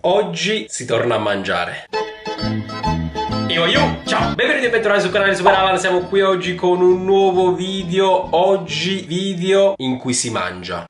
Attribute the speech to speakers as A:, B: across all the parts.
A: Oggi si torna a mangiare. Ciao, benvenuti e bentornati sul canale Super Alan. Siamo qui oggi con un nuovo video. Oggi video in cui si mangia.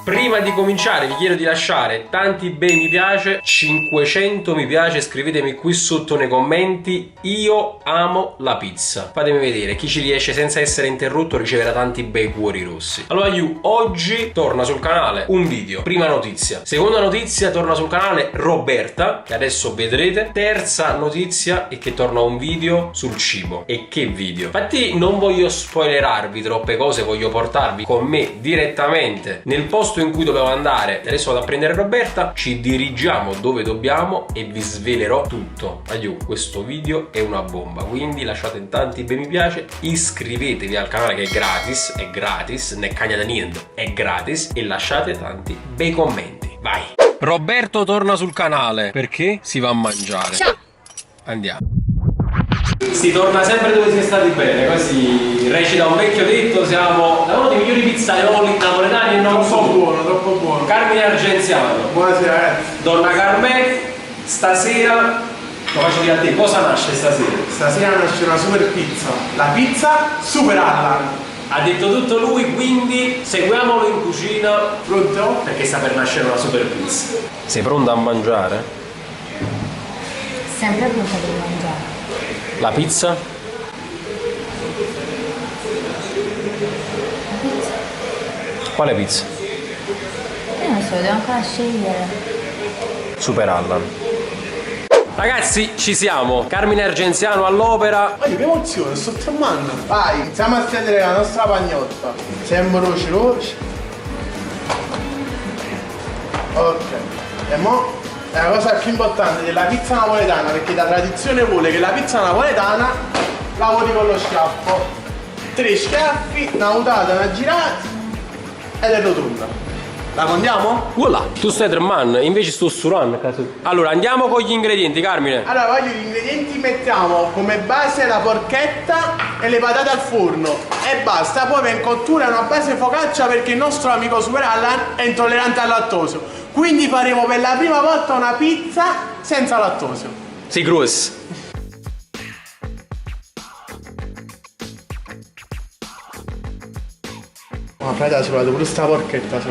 A: Prima di cominciare vi chiedo di lasciare tanti bei mi piace, 500 mi piace, scrivetemi qui sotto nei commenti. Io amo la pizza. Fatemi vedere, chi ci riesce senza essere interrotto riceverà tanti bei cuori rossi. Allora oggi torna sul canale un video. Prima notizia. Seconda notizia, torna sul canale Roberta, che adesso vedrete. Terza notizia è che torna un video sul cibo. E che video? Infatti non voglio spoilerarvi troppe cose, voglio portarvi con me direttamente nel posto in cui dovevo andare. Adesso vado a prendere Roberta, ci dirigiamo dove dobbiamo e vi svelerò tutto. Questo video è una bomba, quindi lasciate tanti bei mi piace, iscrivetevi al canale che è gratis, ne cagna da niente, è gratis, e lasciate tanti bei commenti. Vai! Roberto torna sul canale perché si va a mangiare. Ciao! Andiamo. Si torna sempre dove si è stati bene, così recita un vecchio detto, siamo da uno dei migliori pizzaioli napoletani e non solo.
B: Troppo buono.
A: Carmine Argenziano.
B: Buonasera ragazzi.
A: Donna Carmen, stasera, lo faccio dire a te, cosa nasce stasera?
B: Stasera nasce una super pizza. La pizza Super Alan.
A: Ha detto tutto lui, quindi seguiamolo in cucina.
B: Pronto?
A: Perché sta per nascere una super pizza. Sei pronta a mangiare?
C: Sempre pronta per mangiare.
A: La pizza?
C: La pizza?
A: Quale pizza?
C: Io non so, devo ancora scegliere.
A: Super Allan. Ragazzi, ci siamo. Carmine Argenziano all'opera.
B: Che emozione, sto tremando. Vai, iniziamo a stendere la nostra pagnotta. Sempre veloce. Ok. E mo' è la cosa più importante della pizza napoletana, perché la tradizione vuole che la pizza napoletana lavori con lo schiaffo. 3 schiaffi, una mutata, una girata ed è rotonda. La contiamo?
A: Voilà, tu stai tremando, invece sto surando. Allora, andiamo con gli ingredienti, Carmine.
B: Allora, voglio gli ingredienti, mettiamo come base la porchetta e le patate al forno e basta. Poi per cottura una base focaccia, perché il nostro amico Super Alan è intollerante al lattosio. Quindi faremo per la prima volta una pizza senza lattosio.
A: Sì, Cruz.
B: Ma frate, ha suonato pure sta porchetta,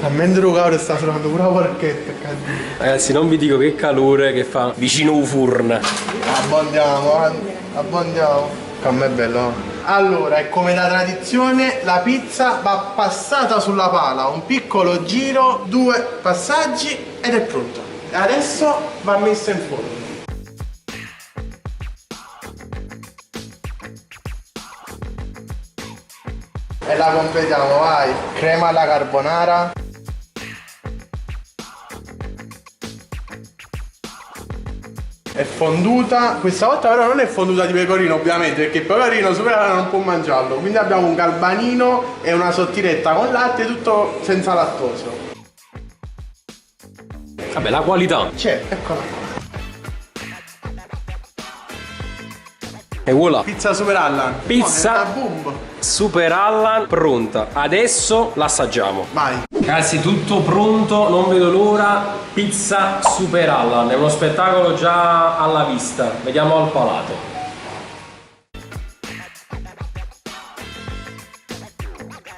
B: a mentre Rucavore sta suonando pure la porchetta.
A: Ragazzi, non vi dico che calore che fa vicino un furno.
B: Abbondiamo. Come è bello. Allora, è come da tradizione, la pizza va passata sulla pala, un piccolo giro, 2 passaggi ed è pronta. Adesso va messa in forno. E la completiamo, vai. Crema alla carbonara. È fonduta, questa volta però non è fonduta di pecorino ovviamente, perché il pecorino Super non può mangiarlo, quindi abbiamo un galbanino e una sottiletta con latte, tutto senza lattosio.
A: Vabbè, la qualità.
B: C'è, eccola qua.
A: E voilà.
B: Pizza Super Alan.
A: Pizza
B: boom.
A: Super Allan pronta. Adesso l'assaggiamo.
B: Vai.
A: Ragazzi, tutto pronto, non vedo l'ora. Pizza Super Allan, è uno spettacolo già alla vista. Vediamo al palato.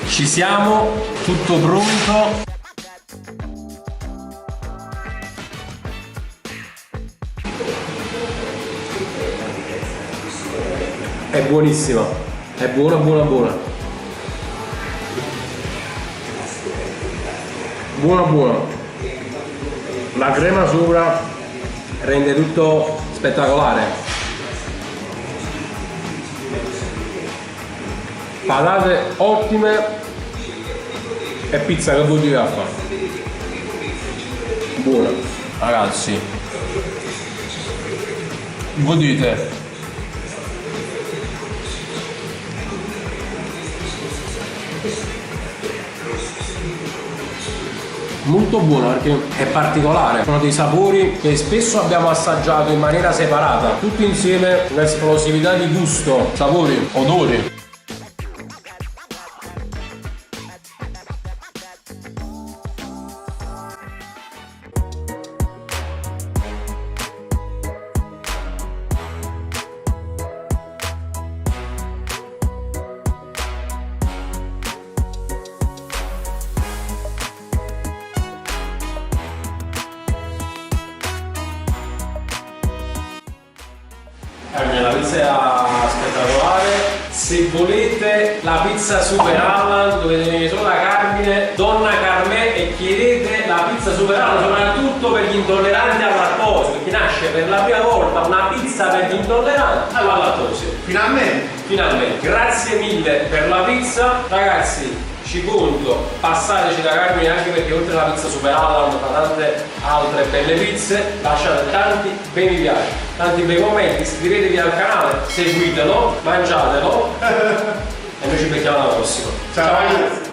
A: Ci siamo, tutto pronto. È buonissima, è buona. Buona. La crema sopra rende tutto spettacolare. Patate ottime e pizza che vuol dire a fare. Buona. Ragazzi, godete. Molto buona perché è particolare, sono dei sapori che spesso abbiamo assaggiato in maniera separata, tutti insieme, un'esplosività di gusto, sapori, odori. La pizza è spettacolare. Se volete la pizza Super Alan dovete venire solo da Carmine, Donna Carmè, e chiedete la pizza Super Alan soprattutto per gli intolleranti al lattosio, perché nasce per la prima volta una pizza per gli intolleranti alla lattosio.
B: Finalmente.
A: Finalmente, grazie mille per la pizza, ragazzi. Ci conto, passateci da Carmine anche perché oltre alla pizza Super Alan fa tante altre belle pizze, lasciate tanti bei mi piace, tanti bei commenti, iscrivetevi al canale, seguitelo, mangiatelo e noi ci becchiamo alla prossima.
B: Ciao ragazzi.